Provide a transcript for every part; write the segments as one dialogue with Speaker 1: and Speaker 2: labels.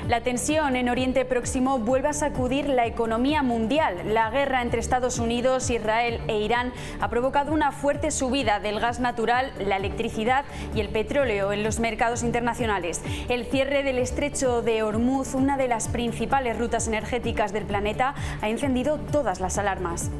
Speaker 1: La tensión en Oriente Próximo vuelve a sacudir la economía mundial. La guerra entre Estados Unidos, Israel e Irán ha provocado una fuerte subida del gas natural, la electricidad y el petróleo en los mercados internacionales. El cierre del estrecho de Hormuz, una de las principales rutas energéticas del planeta, ha encendido todas las alarmas.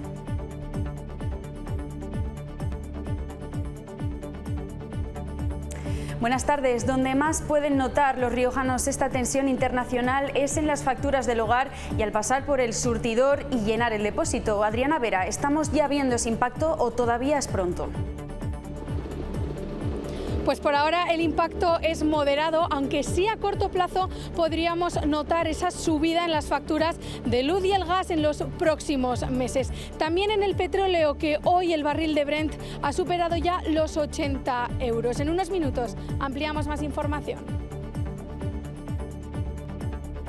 Speaker 1: Buenas tardes. Donde más pueden notar los riojanos esta tensión internacional es en las facturas del hogar y al pasar por el surtidor y llenar el depósito. Adriana Vera, ¿estamos ya viendo ese impacto o todavía es pronto?
Speaker 2: Pues por ahora el impacto es moderado, aunque sí a corto plazo podríamos notar esa subida en las facturas de luz y el gas en los próximos meses. También en el petróleo, que hoy el barril de Brent ha superado ya los 80 euros. En unos minutos ampliamos más información.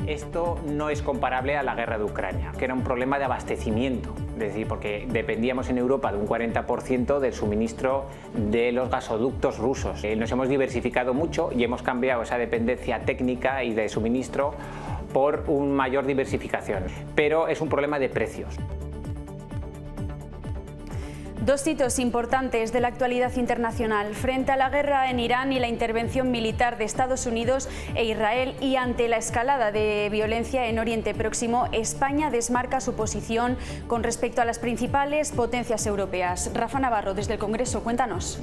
Speaker 3: Esto no es comparable a la guerra de Ucrania, que era un problema de abastecimiento, es decir, porque dependíamos en Europa de un 40% del suministro de los gasoductos rusos. Nos hemos diversificado mucho y hemos cambiado esa dependencia técnica y de suministro por una mayor diversificación, pero es un problema de precios.
Speaker 1: Dos hitos importantes de la actualidad internacional. Frente a la guerra en Irán y la intervención militar de Estados Unidos e Israel y ante la escalada de violencia en Oriente Próximo, España desmarca su posición con respecto a las principales potencias europeas. Rafa Navarro, desde el Congreso, cuéntanos.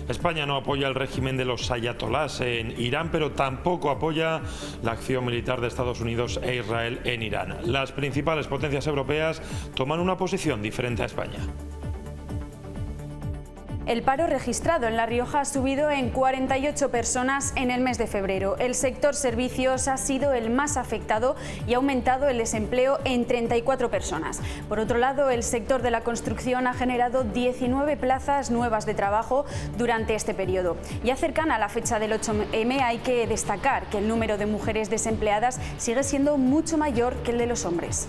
Speaker 4: España no apoya el régimen de los ayatolás en Irán, pero tampoco apoya la acción militar de Estados Unidos e Israel en Irán. Las principales potencias europeas toman una posición diferente a España.
Speaker 1: El paro registrado en La Rioja ha subido en 48 personas en el mes de febrero. El sector servicios ha sido el más afectado y ha aumentado el desempleo en 34 personas. Por otro lado, el sector de la construcción ha generado 19 plazas nuevas de trabajo durante este periodo. Ya cercana a la fecha del 8M hay que destacar que el número de mujeres desempleadas sigue siendo mucho mayor que el de los hombres.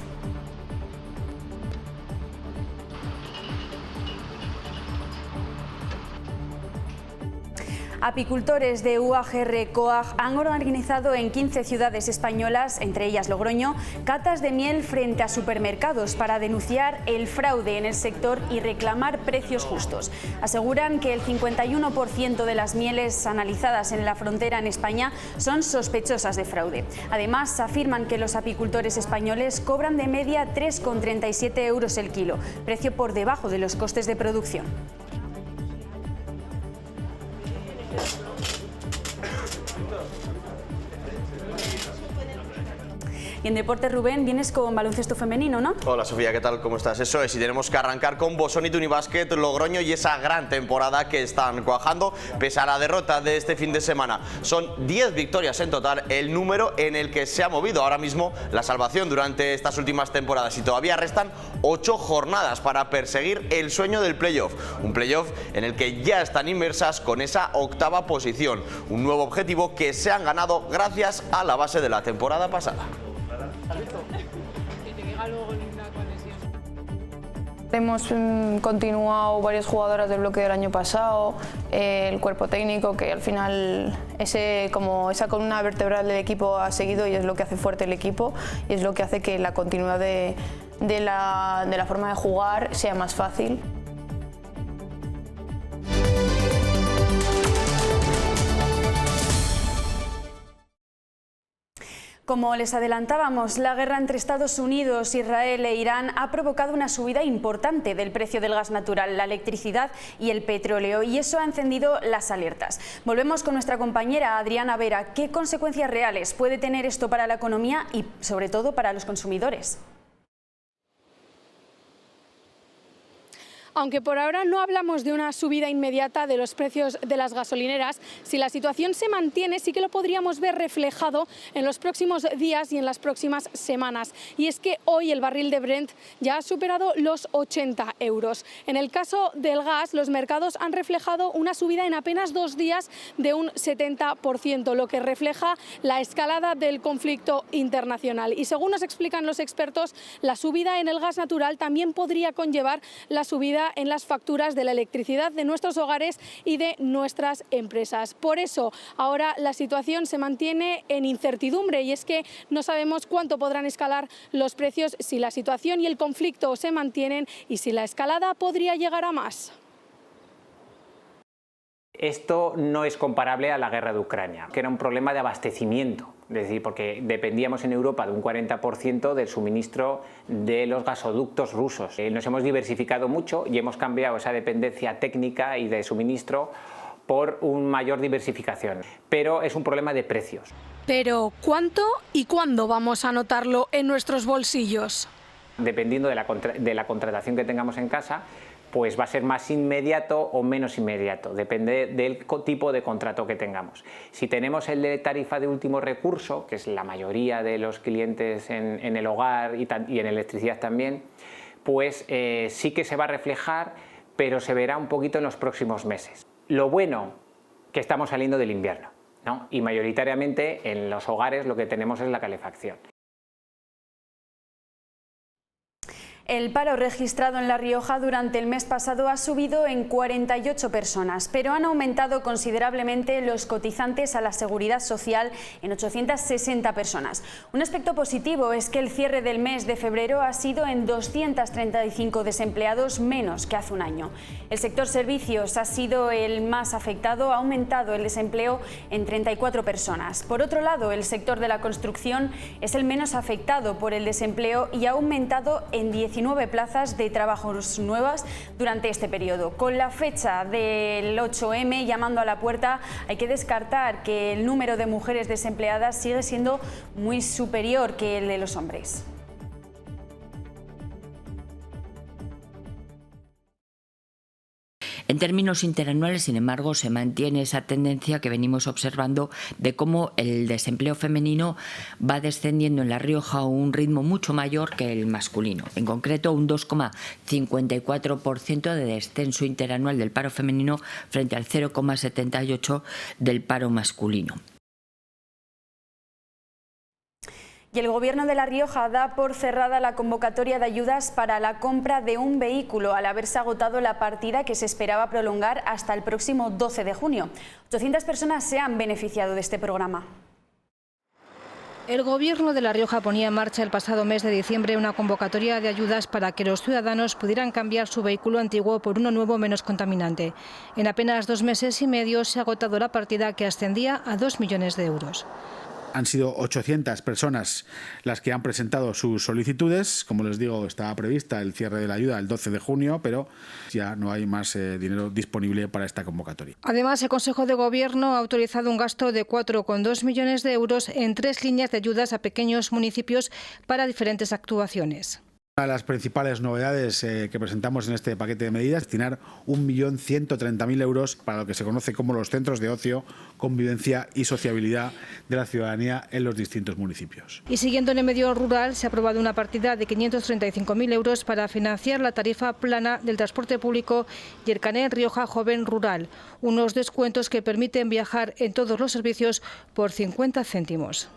Speaker 1: Apicultores de UAGR-COAG han organizado en 15 ciudades españolas, entre ellas Logroño, catas de miel frente a supermercados para denunciar el fraude en el sector y reclamar precios justos. Aseguran que el 51% de las mieles analizadas en la frontera en España son sospechosas de fraude. Además, afirman que los apicultores españoles cobran de media 3,37 euros el kilo, precio por debajo de los costes de producción. Y en deporte, Rubén, vienes con baloncesto femenino, ¿no?
Speaker 5: Hola Sofía, ¿qué tal? ¿Cómo estás? Eso es, y tenemos que arrancar con Bosonit Unibásquet Logroño y esa gran temporada que están cuajando pese a la derrota de este fin de semana. Son 10 victorias en total, el número en el que se ha movido ahora mismo la salvación durante estas últimas temporadas, y todavía restan 8 jornadas para perseguir el sueño del playoff. Un playoff en el que ya están inmersas con esa octava posición, un nuevo objetivo que se han ganado gracias a la base de la temporada pasada.
Speaker 6: Hemos continuado varias jugadoras del bloque del año pasado, el cuerpo técnico, que al final esa columna vertebral del equipo ha seguido y es lo que hace fuerte el equipo y es lo que hace que la continuidad de la forma de jugar sea más fácil.
Speaker 1: Como les adelantábamos, la guerra entre Estados Unidos, Israel e Irán ha provocado una subida importante del precio del gas natural, la electricidad y el petróleo, y eso ha encendido las alertas. Volvemos con nuestra compañera Adriana Vera. ¿Qué consecuencias reales puede tener esto para la economía y, sobre todo, para los consumidores?
Speaker 2: Aunque por ahora no hablamos de una subida inmediata de los precios de las gasolineras, si la situación se mantiene sí que lo podríamos ver reflejado en los próximos días y en las próximas semanas. Y es que hoy el barril de Brent ya ha superado los 80 euros. En el caso del gas, los mercados han reflejado una subida en apenas 2 días de un 70%, lo que refleja la escalada del conflicto internacional. Y según nos explican los expertos, la subida en el gas natural también podría conllevar la subida subida en las facturas de la electricidad de nuestros hogares y de nuestras empresas. Por eso ahora la situación se mantiene en incertidumbre y es que no sabemos cuánto podrán escalar los precios si la situación y el conflicto se mantienen y si la escalada podría llegar a más.
Speaker 3: Esto no es comparable a la guerra de Ucrania, que era un problema de abastecimiento, es decir, porque dependíamos en Europa de un 40% del suministro de los gasoductos rusos. Nos hemos diversificado mucho y hemos cambiado esa dependencia técnica y de suministro por una mayor diversificación, pero es un problema de precios.
Speaker 2: Pero ¿cuánto y cuándo vamos a notarlo en nuestros bolsillos?
Speaker 3: Dependiendo de la contratación que tengamos en casa, pues va a ser más inmediato o menos inmediato, depende del tipo de contrato que tengamos. Si tenemos el de tarifa de último recurso, que es la mayoría de los clientes en el hogar y en electricidad también, pues sí que se va a reflejar, pero se verá un poquito en los próximos meses. Lo bueno, que estamos saliendo del invierno, ¿no? Y mayoritariamente en los hogares lo que tenemos es la calefacción.
Speaker 1: El paro registrado en La Rioja durante el mes pasado ha subido en 48 personas, pero han aumentado considerablemente los cotizantes a la Seguridad Social en 860 personas. Un aspecto positivo es que el cierre del mes de febrero ha sido en 235 desempleados menos que hace un año. El sector servicios ha sido el más afectado, ha aumentado el desempleo en 34 personas. Por otro lado, el sector de la construcción es el menos afectado por el desempleo y ha aumentado en 19 plazas de trabajos nuevas durante este periodo. Con la fecha del 8M llamando a la puerta, hay que descartar que el número de mujeres desempleadas sigue siendo muy superior que el de los hombres.
Speaker 7: En términos interanuales, sin embargo, se mantiene esa tendencia que venimos observando de cómo el desempleo femenino va descendiendo en La Rioja a un ritmo mucho mayor que el masculino. En concreto, un 2,54% de descenso interanual del paro femenino frente al 0,78% del paro masculino.
Speaker 1: Y el Gobierno de La Rioja da por cerrada la convocatoria de ayudas para la compra de un vehículo al haberse agotado la partida que se esperaba prolongar hasta el próximo 12 de junio. 800 personas se han beneficiado de este programa.
Speaker 8: El Gobierno de La Rioja ponía en marcha el pasado mes de diciembre una convocatoria de ayudas para que los ciudadanos pudieran cambiar su vehículo antiguo por uno nuevo menos contaminante. En apenas 2 meses y medio se ha agotado la partida que ascendía a 2 millones de euros.
Speaker 9: Han sido 800 personas las que han presentado sus solicitudes. Como les digo, estaba prevista el cierre de la ayuda el 12 de junio, pero ya no hay más dinero disponible para esta convocatoria.
Speaker 8: Además, el Consejo de Gobierno ha autorizado un gasto de 4,2 millones de euros en 3 líneas de ayudas a pequeños municipios para diferentes actuaciones.
Speaker 9: Una de las principales novedades que presentamos en este paquete de medidas es destinar 1.130.000 euros para lo que se conoce como los centros de ocio, convivencia y sociabilidad de la ciudadanía en los distintos municipios.
Speaker 8: Y siguiendo en el medio rural, se ha aprobado una partida de 535.000 euros para financiar la tarifa plana del transporte público y el carnet Rioja Joven Rural, unos descuentos que permiten viajar en todos los servicios por 50 céntimos.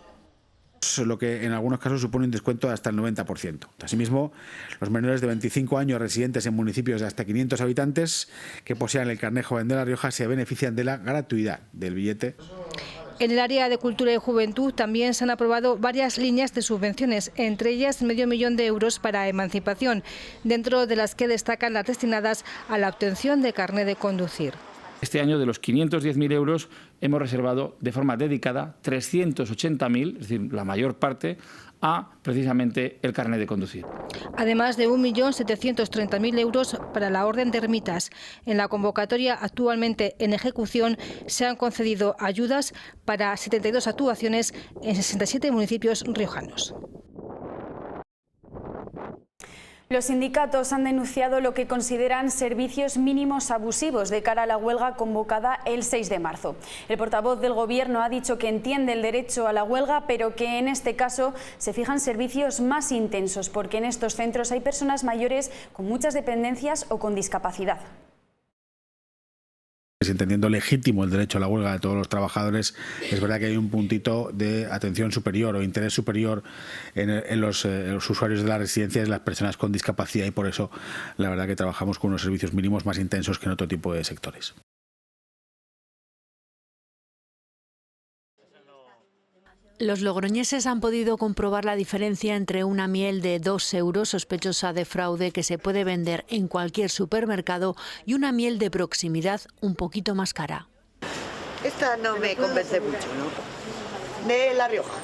Speaker 9: Lo que en algunos casos supone un descuento de hasta el 90%. Asimismo, los menores de 25 años residentes en municipios de hasta 500 habitantes que posean el carnet joven de La Rioja se benefician de la gratuidad del billete.
Speaker 8: En el área de cultura y juventud también se han aprobado varias líneas de subvenciones, entre ellas medio millón de euros para emancipación, dentro de las que destacan las destinadas a la obtención de carnet de conducir.
Speaker 10: Este año, de los 510.000 euros, hemos reservado de forma dedicada 380.000, es decir, la mayor parte, a precisamente el carnet de conducir.
Speaker 8: Además de 1.730.000 euros para la Orden de Ermitas. En la convocatoria actualmente en ejecución se han concedido ayudas para 72 actuaciones en 67 municipios riojanos.
Speaker 1: Los sindicatos han denunciado lo que consideran servicios mínimos abusivos de cara a la huelga convocada el 6 de marzo. El portavoz del Gobierno ha dicho que entiende el derecho a la huelga, pero que en este caso se fijan servicios más intensos, porque en estos centros hay personas mayores con muchas dependencias o con discapacidad.
Speaker 9: Entendiendo legítimo el derecho a la huelga de todos los trabajadores, es verdad que hay un puntito de atención superior o interés superior en los usuarios de las residencias y las personas con discapacidad, y por eso la verdad que trabajamos con unos servicios mínimos más intensos que en otro tipo de sectores.
Speaker 11: Los logroñeses han podido comprobar la diferencia entre una miel de 2 euros sospechosa de fraude que se puede vender en cualquier supermercado y una miel de proximidad un poquito más cara.
Speaker 12: Esta no me convence mucho, ¿no? De La Rioja.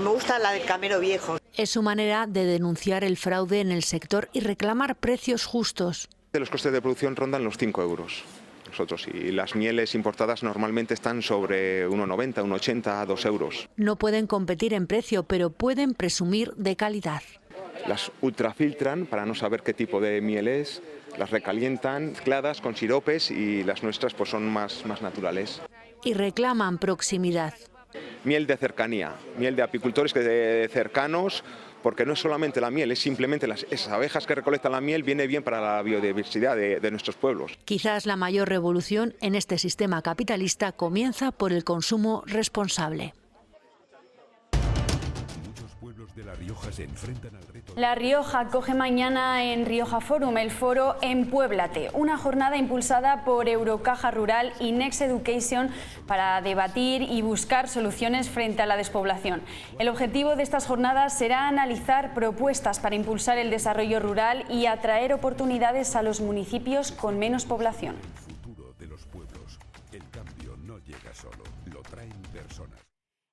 Speaker 12: Me gusta la del Camero Viejo.
Speaker 11: Es su manera de denunciar el fraude en el sector y reclamar precios justos.
Speaker 13: Los costes de producción rondan los 5 euros. Y las mieles importadas normalmente están sobre 1,90, 1,80, 2 euros.
Speaker 11: No pueden competir en precio, pero pueden presumir de calidad.
Speaker 13: Las ultrafiltran para no saber qué tipo de miel es, las recalientan mezcladas con siropes y las nuestras pues son más naturales.
Speaker 11: Y reclaman proximidad.
Speaker 13: Miel de cercanía, miel de apicultores cercanos, porque no es solamente la miel, es simplemente esas abejas que recolectan la miel, viene bien para la biodiversidad de nuestros pueblos.
Speaker 11: Quizás la mayor revolución en este sistema capitalista comienza por el consumo responsable.
Speaker 1: La Rioja acoge mañana en Rioja Forum el foro Empuéblate, una jornada impulsada por Eurocaja Rural y Next Education para debatir y buscar soluciones frente a la despoblación. El objetivo de estas jornadas será analizar propuestas para impulsar el desarrollo rural y atraer oportunidades a los municipios con menos población.
Speaker 14: El futuro de los pueblos. El cambio no llega solo, lo traen personas.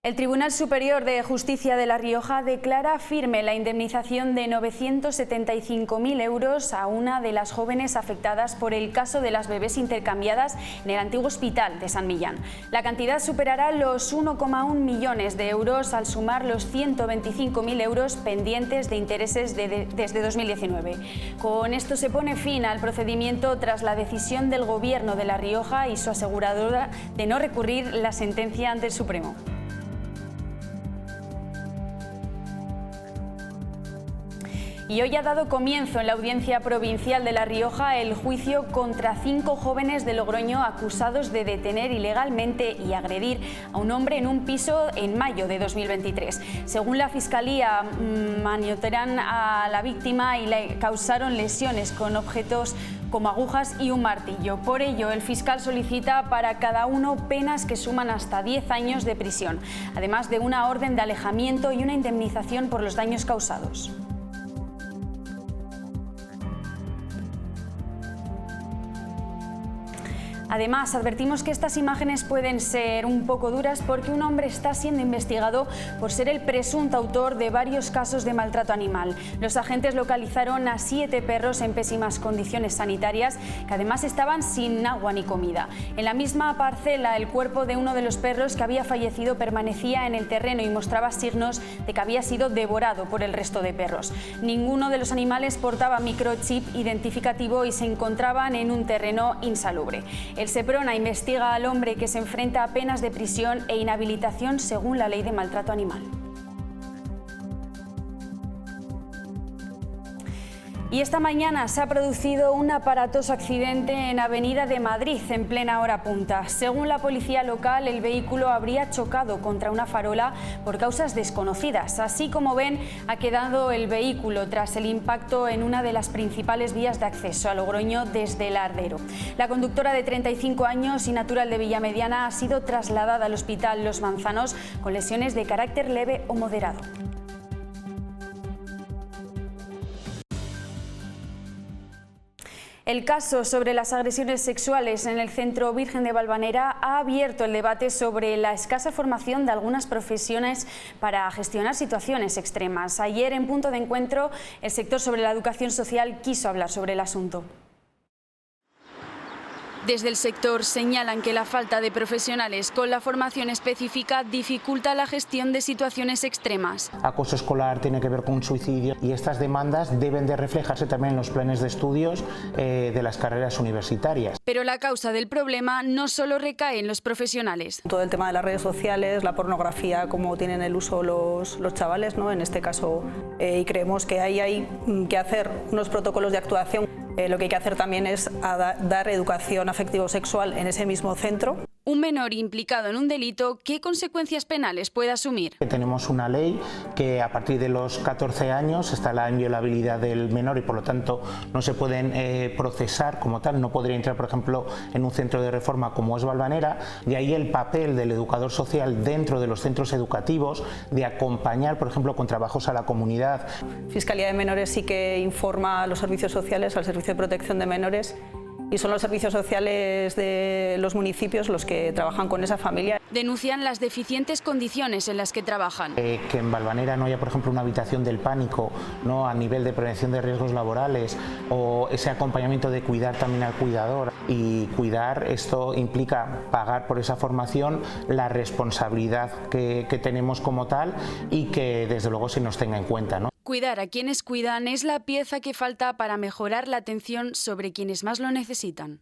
Speaker 1: El Tribunal Superior de Justicia de La Rioja declara firme la indemnización de 975.000 euros a una de las jóvenes afectadas por el caso de las bebés intercambiadas en el antiguo hospital de San Millán. La cantidad superará los 1,1 millones de euros al sumar los 125.000 euros pendientes de intereses desde 2019. Con esto se pone fin al procedimiento tras la decisión del Gobierno de La Rioja y su aseguradora de no recurrir la sentencia ante el Supremo. Y hoy ha dado comienzo en la Audiencia Provincial de La Rioja el juicio contra 5 jóvenes de Logroño acusados de detener ilegalmente y agredir a un hombre en un piso en mayo de 2023. Según la Fiscalía, maniataron a la víctima y le causaron lesiones con objetos como agujas y un martillo. Por ello, el fiscal solicita para cada uno penas que suman hasta 10 años de prisión, además de una orden de alejamiento y una indemnización por los daños causados. Además, advertimos que estas imágenes pueden ser un poco duras porque un hombre está siendo investigado por ser el presunto autor de varios casos de maltrato animal. Los agentes localizaron a 7 perros en pésimas condiciones sanitarias que además estaban sin agua ni comida. En la misma parcela, el cuerpo de uno de los perros que había fallecido permanecía en el terreno y mostraba signos de que había sido devorado por el resto de perros. Ninguno de los animales portaba microchip identificativo y se encontraban en un terreno insalubre. El Seprona investiga al hombre que se enfrenta a penas de prisión e inhabilitación según la ley de maltrato animal. Y esta mañana se ha producido un aparatoso accidente en Avenida de Madrid en plena hora punta. Según la policía local, el vehículo habría chocado contra una farola por causas desconocidas. Así como ven, ha quedado el vehículo tras el impacto en una de las principales vías de acceso a Logroño desde el Ardero. La conductora de 35 años y natural de Villamediana ha sido trasladada al Hospital Los Manzanos con lesiones de carácter leve o moderado. El caso sobre las agresiones sexuales en el Centro Virgen de Valvanera ha abierto el debate sobre la escasa formación de algunas profesiones para gestionar situaciones extremas. Ayer, en Punto de Encuentro, el sector sobre la educación social quiso hablar sobre el asunto. Desde el sector señalan que la falta de profesionales con la formación específica dificulta la gestión de situaciones extremas.
Speaker 15: Acoso escolar tiene que ver con suicidio y estas demandas deben de reflejarse también en los planes de estudios de las carreras universitarias.
Speaker 1: Pero la causa del problema no solo recae en los profesionales.
Speaker 16: Todo el tema de las redes sociales, la pornografía, cómo tienen el uso los chavales, ¿no? En este caso, y creemos que ahí hay que hacer unos protocolos de actuación. Lo que hay que hacer también es dar educación afectivo-sexual en ese mismo centro.
Speaker 1: Un menor implicado en un delito, ¿qué consecuencias penales puede asumir?
Speaker 15: Tenemos una ley que a partir de los 14 años está la inviolabilidad del menor y por lo tanto no se pueden procesar como tal, no podría entrar por ejemplo en un centro de reforma como es Valvanera, de ahí el papel del educador social dentro de los centros educativos, de acompañar por ejemplo con trabajos a la comunidad.
Speaker 16: Fiscalía de Menores sí que informa a los servicios sociales, al Servicio de Protección de Menores, y son los servicios sociales de los municipios los que trabajan con esa familia.
Speaker 1: Denuncian las deficientes condiciones en las que trabajan.
Speaker 15: Que en Valvanera no haya, por ejemplo, una habitación del pánico, ¿no?, a nivel de prevención de riesgos laborales, o ese acompañamiento de cuidar también al cuidador. Y cuidar, esto implica pagar por esa formación, la responsabilidad que tenemos como tal y que desde luego se nos tenga en cuenta, ¿no?
Speaker 1: Cuidar a quienes cuidan es la pieza que falta para mejorar la atención sobre quienes más lo necesitan.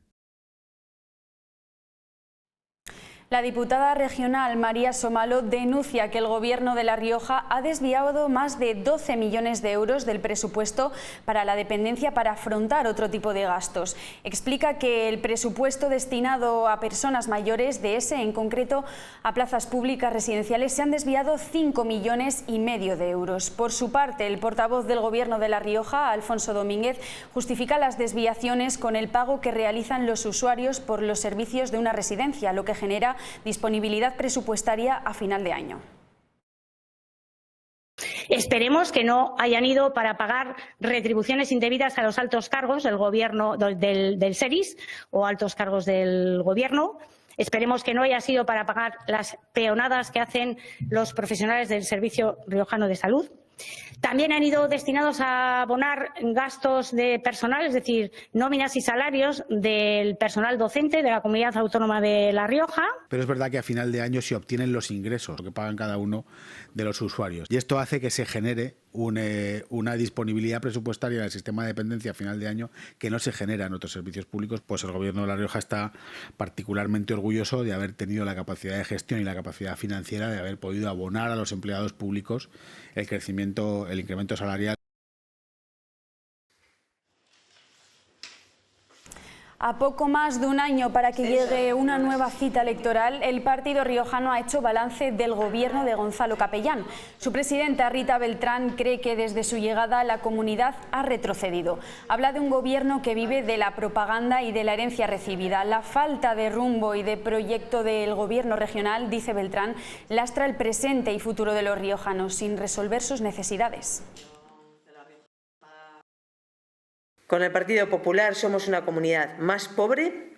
Speaker 1: La diputada regional María Somalo denuncia que el Gobierno de La Rioja ha desviado más de 12 millones de euros del presupuesto para la dependencia para afrontar otro tipo de gastos. Explica que el presupuesto destinado a personas mayores, de ese en concreto a plazas públicas residenciales, se han desviado 5,5 millones de euros. Por su parte, el portavoz del Gobierno de La Rioja, Alfonso Domínguez, justifica las desviaciones con el pago que realizan los usuarios por los servicios de una residencia, lo que genera disponibilidad presupuestaria a final de año.
Speaker 17: Esperemos que no hayan ido para pagar retribuciones indebidas a los altos cargos del gobierno del SERIS o altos cargos del gobierno. Esperemos que no haya sido para pagar las peonadas que hacen los profesionales del Servicio Riojano de Salud. También han ido destinados a abonar gastos de personal, es decir, nóminas y salarios del personal docente de la Comunidad Autónoma de La Rioja.
Speaker 9: Pero es verdad que a final de año se obtienen los ingresos que pagan cada uno de los usuarios. Y esto hace que se genere una disponibilidad presupuestaria en el sistema de dependencia a final de año que no se genera en otros servicios públicos. Pues el Gobierno de La Rioja está particularmente orgulloso de haber tenido la capacidad de gestión y la capacidad financiera de haber podido abonar a los empleados públicos el incremento salarial.
Speaker 1: A poco más de un año para que llegue una nueva cita electoral, el partido riojano ha hecho balance del gobierno de Gonzalo Capellán. Su presidenta, Rita Beltrán, cree que desde su llegada la comunidad ha retrocedido. Habla de un gobierno que vive de la propaganda y de la herencia recibida. La falta de rumbo y de proyecto del gobierno regional, dice Beltrán, lastra el presente y futuro de los riojanos sin resolver sus necesidades.
Speaker 18: Con el Partido Popular somos una comunidad más pobre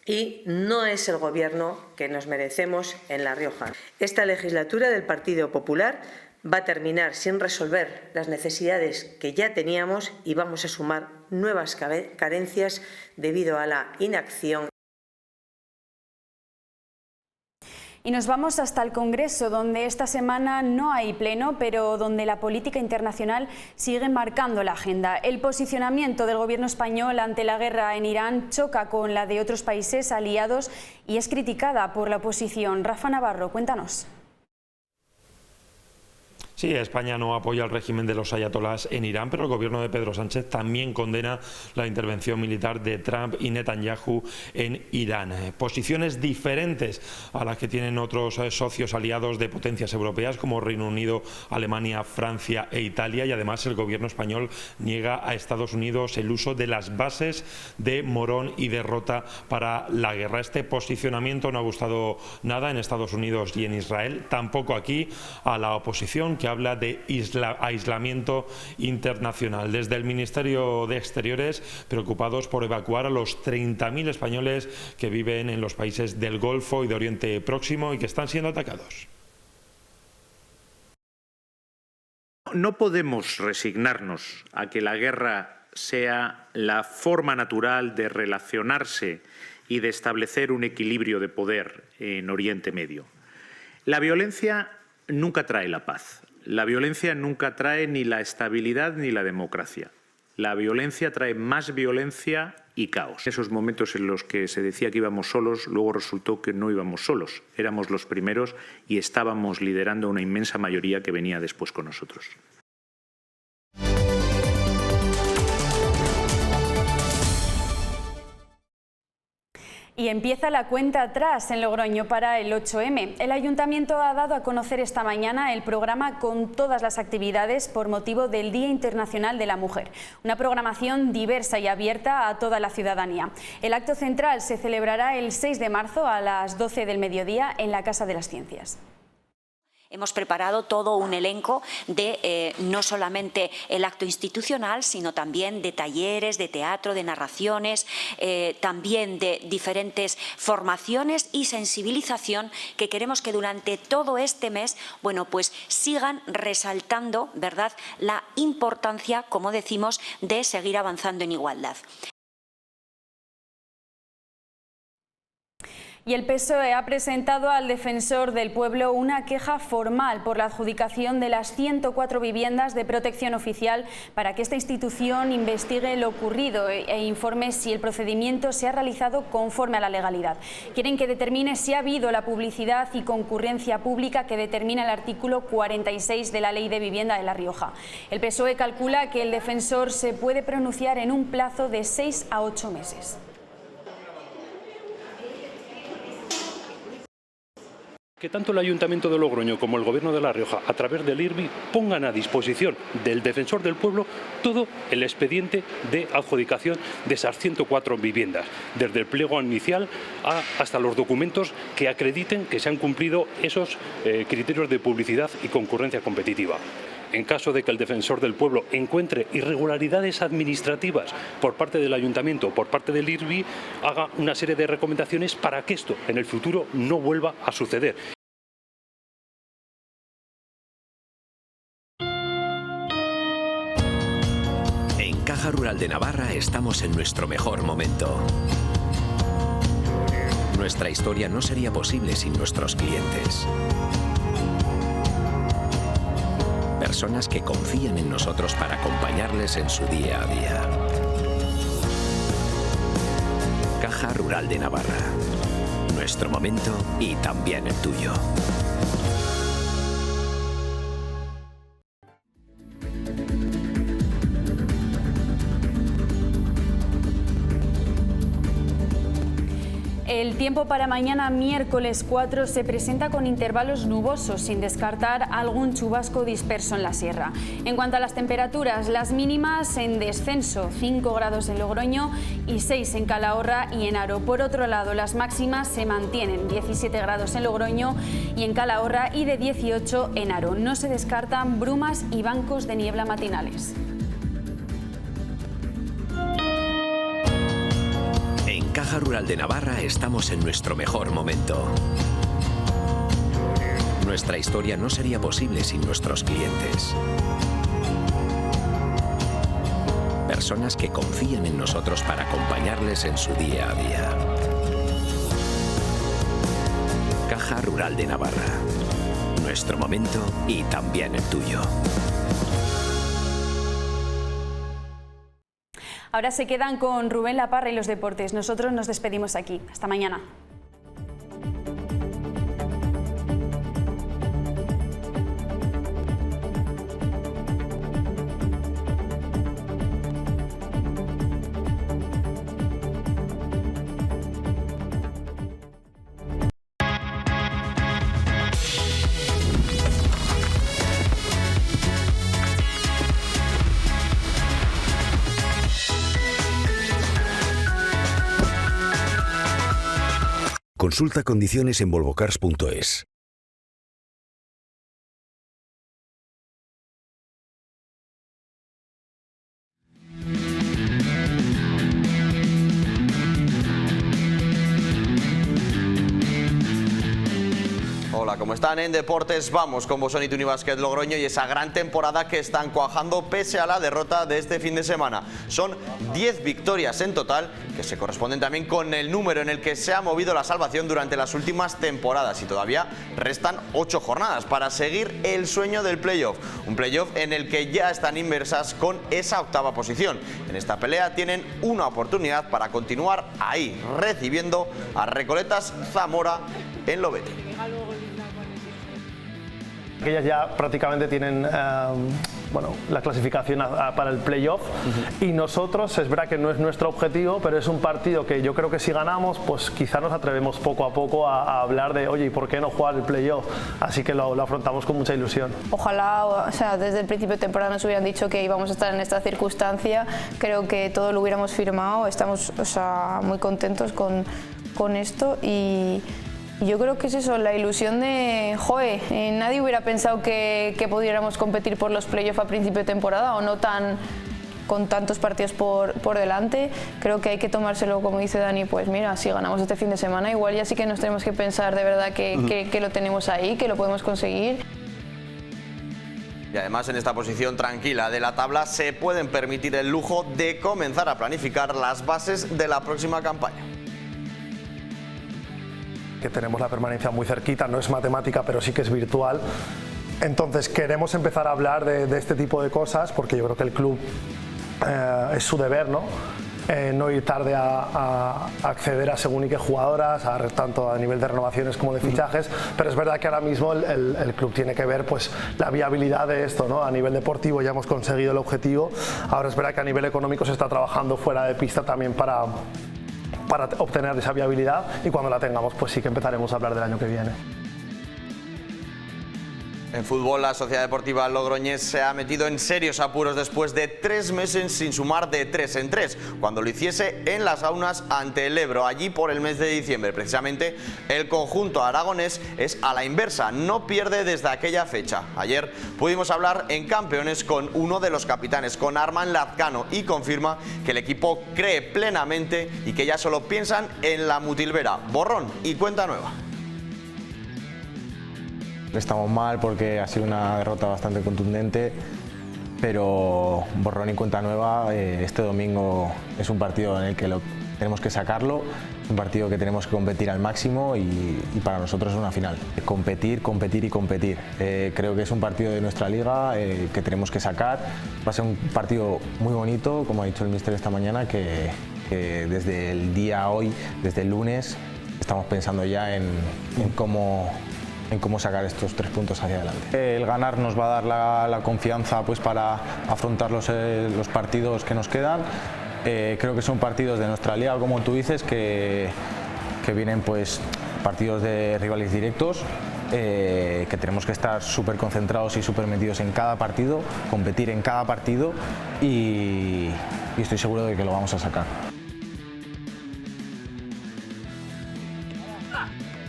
Speaker 18: y no es el gobierno que nos merecemos en La Rioja. Esta legislatura del Partido Popular va a terminar sin resolver las necesidades que ya teníamos y vamos a sumar nuevas carencias debido a la inacción.
Speaker 1: Y nos vamos hasta el Congreso, donde esta semana no hay pleno, pero donde la política internacional sigue marcando la agenda. El posicionamiento del gobierno español ante la guerra en Irán choca con la de otros países aliados y es criticada por la oposición. Rafa Navarro, cuéntanos.
Speaker 4: Sí, España no apoya el régimen de los ayatolás en Irán, pero el gobierno de Pedro Sánchez también condena la intervención militar de Trump y Netanyahu en Irán. Posiciones diferentes a las que tienen otros socios aliados de potencias europeas como Reino Unido, Alemania, Francia e Italia, y además el gobierno español niega a Estados Unidos el uso de las bases de Morón y de Rota para la guerra. Este posicionamiento no ha gustado nada en Estados Unidos y en Israel, tampoco aquí a la oposición, que habla de aislamiento internacional. Desde el Ministerio de Exteriores, preocupados por evacuar a los 30.000 españoles que viven en los países del Golfo y de Oriente Próximo y que están siendo atacados.
Speaker 19: No podemos resignarnos a que la guerra sea la forma natural de relacionarse y de establecer un equilibrio de poder en Oriente Medio. La violencia nunca trae la paz. La violencia nunca trae ni la estabilidad ni la democracia. La violencia trae más violencia y caos. En esos momentos en los que se decía que íbamos solos, luego resultó que no íbamos solos. Éramos los primeros y estábamos liderando una inmensa mayoría que venía después con nosotros.
Speaker 1: Y empieza la cuenta atrás en Logroño para el 8M. El Ayuntamiento ha dado a conocer esta mañana el programa con todas las actividades por motivo del Día Internacional de la Mujer. Una programación diversa y abierta a toda la ciudadanía. El acto central se celebrará el 6 de marzo a las 12 del mediodía en la Casa de las Ciencias.
Speaker 20: Hemos preparado todo un elenco de no solamente el acto institucional, sino también de talleres, de teatro, de narraciones, también de diferentes formaciones y sensibilización que queremos que durante todo este mes, bueno, pues sigan resaltando, ¿verdad?, la importancia, como decimos, de seguir avanzando en igualdad.
Speaker 1: Y el PSOE ha presentado al Defensor del Pueblo una queja formal por la adjudicación de las 104 viviendas de protección oficial para que esta institución investigue lo ocurrido e informe si el procedimiento se ha realizado conforme a la legalidad. Quieren que determine si ha habido la publicidad y concurrencia pública que determina el artículo 46 de la Ley de Vivienda de La Rioja. El PSOE calcula que el defensor se puede pronunciar en un plazo de 6 a 8 meses.
Speaker 21: Que tanto el Ayuntamiento de Logroño como el Gobierno de La Rioja, a través del IRBI, pongan a disposición del Defensor del Pueblo todo el expediente de adjudicación de esas 104 viviendas, desde el pliego inicial hasta los documentos que acrediten que se han cumplido esos criterios de publicidad y concurrencia competitiva. En caso de que el Defensor del Pueblo encuentre irregularidades administrativas por parte del Ayuntamiento o por parte del IRBI, haga una serie de recomendaciones para que esto en el futuro no vuelva a suceder.
Speaker 22: En Caja Rural de Navarra estamos en nuestro mejor momento. Nuestra historia no sería posible sin nuestros clientes. Personas que confían en nosotros para acompañarles en su día a día. Caja Rural de Navarra. Nuestro momento y también el tuyo.
Speaker 1: El tiempo para mañana, miércoles 4, se presenta con intervalos nubosos, sin descartar algún chubasco disperso en la sierra. En cuanto a las temperaturas, las mínimas en descenso, 5 grados en Logroño y 6 en Calahorra y en Haro. Por otro lado, las máximas se mantienen, 17 grados en Logroño y en Calahorra y de 18 en Haro. No se descartan brumas y bancos de niebla matinales.
Speaker 22: En Caja Rural de Navarra estamos en nuestro mejor momento. Nuestra historia no sería posible sin nuestros clientes. Personas que confían en nosotros para acompañarles en su día a día. Caja Rural de Navarra. Nuestro momento y también el tuyo.
Speaker 1: Ahora se quedan con Rubén Laparra y los deportes. Nosotros nos despedimos aquí. Hasta mañana.
Speaker 22: Consulta condiciones en volvocars.es.
Speaker 5: Hola, ¿cómo están? En Deportes vamos con Bosonito Unibásquet Logroño y esa gran temporada que están cuajando pese a la derrota de este fin de semana. Son 10 victorias en total, que se corresponden también con el número en el que se ha movido la salvación durante las últimas temporadas, y todavía restan 8 jornadas para seguir el sueño del playoff. Un playoff en el que ya están inmersas con esa octava posición. En esta pelea tienen una oportunidad para continuar ahí, recibiendo a Recoletas Zamora en Lobete.
Speaker 23: Ellas ya prácticamente tienen
Speaker 2: bueno, la clasificación para el playoff. Y nosotros, es verdad que no es nuestro objetivo, pero es un partido que yo creo que si ganamos, pues quizá nos atrevemos poco a poco a hablar de, oye, ¿y por qué no jugar el playoff? Así que lo afrontamos con mucha ilusión.
Speaker 6: Ojalá, o sea, desde el principio de temporada nos hubieran dicho que íbamos a estar en esta circunstancia. Creo que todo lo hubiéramos firmado. Estamos, o sea, muy contentos con esto y yo creo que es eso, la ilusión de, joder, nadie hubiera pensado que pudiéramos competir por los playoffs a principio de temporada o no con tantos partidos por delante. Creo que hay que tomárselo, como dice Dani, pues mira, si ganamos este fin de semana, igual ya sí que nos tenemos que pensar de verdad que lo tenemos ahí, que lo podemos conseguir.
Speaker 5: Y además en esta posición tranquila de la tabla se pueden permitir el lujo de comenzar a planificar las bases de la próxima campaña.
Speaker 2: Que tenemos la permanencia muy cerquita, no es matemática, pero sí que es virtual. Entonces queremos empezar a hablar de este tipo de cosas porque yo creo que el club es su deber, ¿no? No ir tarde a acceder a según y qué jugadoras, tanto a nivel de renovaciones como de fichajes, pero es verdad que ahora mismo el club tiene que ver pues la viabilidad de esto, ¿no? A nivel deportivo ya hemos conseguido el objetivo, ahora es verdad que a nivel económico se está trabajando fuera de pista también para obtener esa viabilidad y cuando la tengamos pues sí que empezaremos a hablar del año que viene.
Speaker 5: En fútbol, la Sociedad Deportiva Logroñés se ha metido en serios apuros después de 3 meses sin sumar de 3 en 3, cuando lo hiciese en las Gaunas ante el Ebro, allí por el mes de diciembre. Precisamente el conjunto aragonés es a la inversa, no pierde desde aquella fecha. Ayer pudimos hablar en Campeones con uno de los capitanes, con Armand Lazcano, y confirma que el equipo cree plenamente y que ya solo piensan en la Mutilvera. Borrón y cuenta nueva.
Speaker 23: Estamos mal porque ha sido una derrota bastante contundente, pero borrón y cuenta nueva. Este domingo es un partido en el que tenemos que sacarlo, un partido que tenemos que competir al máximo y para nosotros es una final. Competir, competir y competir. Creo que es un partido de nuestra liga que tenemos que sacar. Va a ser un partido muy bonito, como ha dicho el míster esta mañana, que desde el día hoy, desde el lunes, estamos pensando ya en cómo sacar estos 3 puntos hacia adelante. El ganar nos va a dar la confianza pues, para afrontar los partidos que nos quedan. Creo que son partidos de nuestra liga, como tú dices, que vienen pues, partidos de rivales directos, que tenemos que estar súper concentrados y súper metidos en cada partido, competir en cada partido y estoy seguro de que lo vamos a sacar.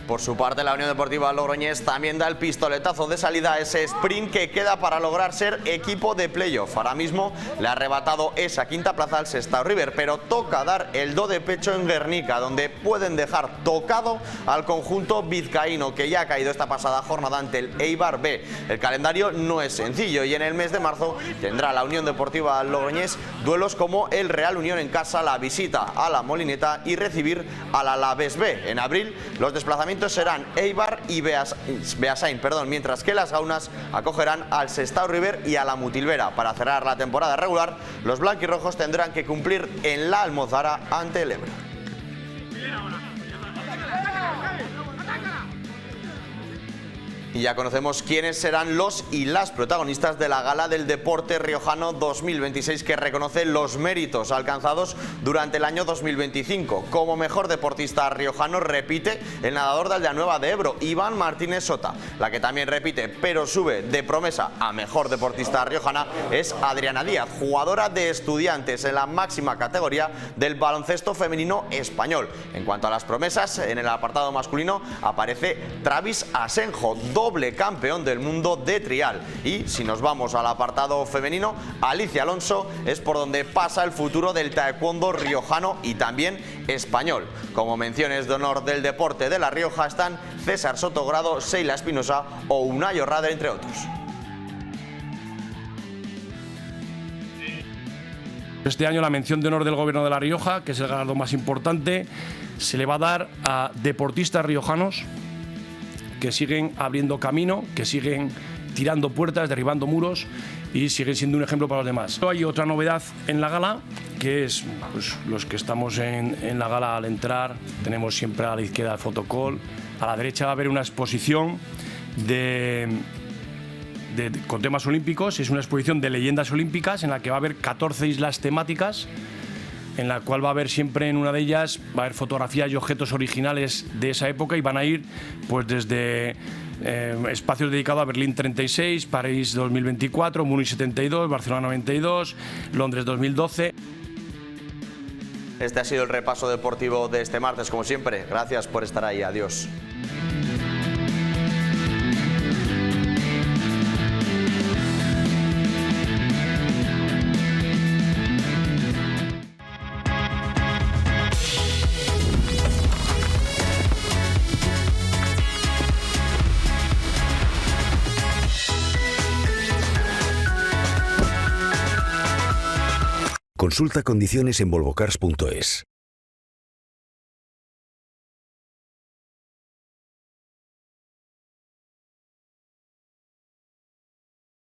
Speaker 5: Por su parte, la Unión Deportiva Logroñés también da el pistoletazo de salida a ese sprint que queda para lograr ser equipo de playoff. Ahora mismo le ha arrebatado esa quinta plaza al Sestao River, pero toca dar el do de pecho en Guernica, donde pueden dejar tocado al conjunto vizcaíno, que ya ha caído esta pasada jornada ante el Eibar B. El calendario no es sencillo y en el mes de marzo tendrá la Unión Deportiva Logroñés duelos como el Real Unión en casa, la visita a la Molineta y recibir al Alavés B. En abril, los desplazamientos serán Eibar y Beasain, mientras que las Gaunas acogerán al Sestao River y a la Mutilvera. Para cerrar la temporada regular, los blanquirrojos tendrán que cumplir en la Almozara ante el Ebro. Y ya conocemos quiénes serán los y las protagonistas de la Gala del Deporte Riojano 2026, que reconoce los méritos alcanzados durante el año 2025. Como mejor deportista riojano repite el nadador de Aldeanueva de Ebro, Iván Martínez Sota. La que también repite, pero sube de promesa a mejor deportista riojana, es Adriana Díaz, jugadora de Estudiantes en la máxima categoría del baloncesto femenino español. En cuanto a las promesas, en el apartado masculino aparece Travis Asenjo, doble campeón del mundo de trial. Y si nos vamos al apartado femenino, Alicia Alonso es por donde pasa el futuro del taekwondo riojano y también español. Como menciones de honor del deporte de La Rioja están César Sotogrado, Seila Espinosa o Unai Orrade, entre otros.
Speaker 24: Este año la mención de honor del Gobierno de La Rioja, que es el galardón más importante, se le va a dar a deportistas riojanos que siguen abriendo camino, que siguen tirando puertas, derribando muros y siguen siendo un ejemplo para los demás. Hay otra novedad en la gala, que es pues, los que estamos en la gala al entrar, tenemos siempre a la izquierda el fotocall, a la derecha va a haber una exposición de con temas olímpicos. Es una exposición de leyendas olímpicas en la que va a haber 14 islas temáticas, en la cual va a haber siempre en una de ellas, va a haber fotografías y objetos originales de esa época, y van a ir pues desde espacios dedicados a Berlín 36, París 2024, Múnich 72, Barcelona 92, Londres 2012.
Speaker 5: Este ha sido el repaso deportivo de este martes, como siempre. Gracias por estar ahí. Adiós.
Speaker 22: Consulta condiciones en volvocars.es.